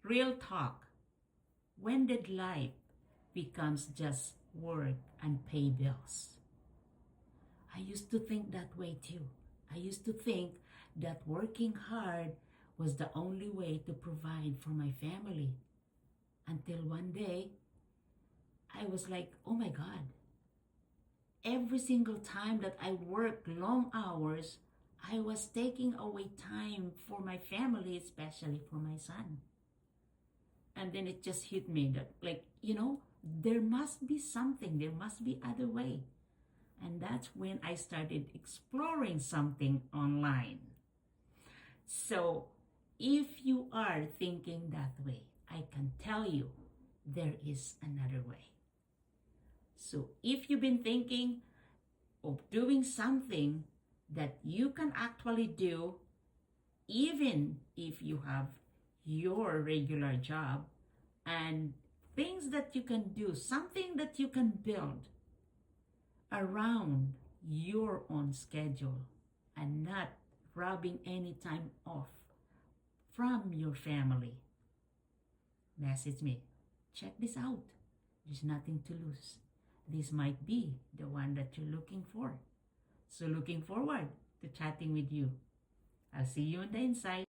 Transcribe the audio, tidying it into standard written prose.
Real talk. When did life becomes just work and pay bills? I used to think that way too. I used to think that working hard was the only way to provide for my family. Until one day, I was like, oh my God, every single time that I worked long hours, I was taking away time for my family, especially for my son. And then it just hit me that, like, there must be something, there must be other way. And that's when I started exploring something online. So if you are thinking that way, I can tell you there is another way. So if you've been thinking of doing something that you can actually do, even if you have your regular job, and things that you can do, something that you can build around your own schedule and not robbing any time off from your family, message me. Check this out. There's nothing to lose. This might be the one that you're looking for. So looking forward to chatting with you. I'll see you on the inside.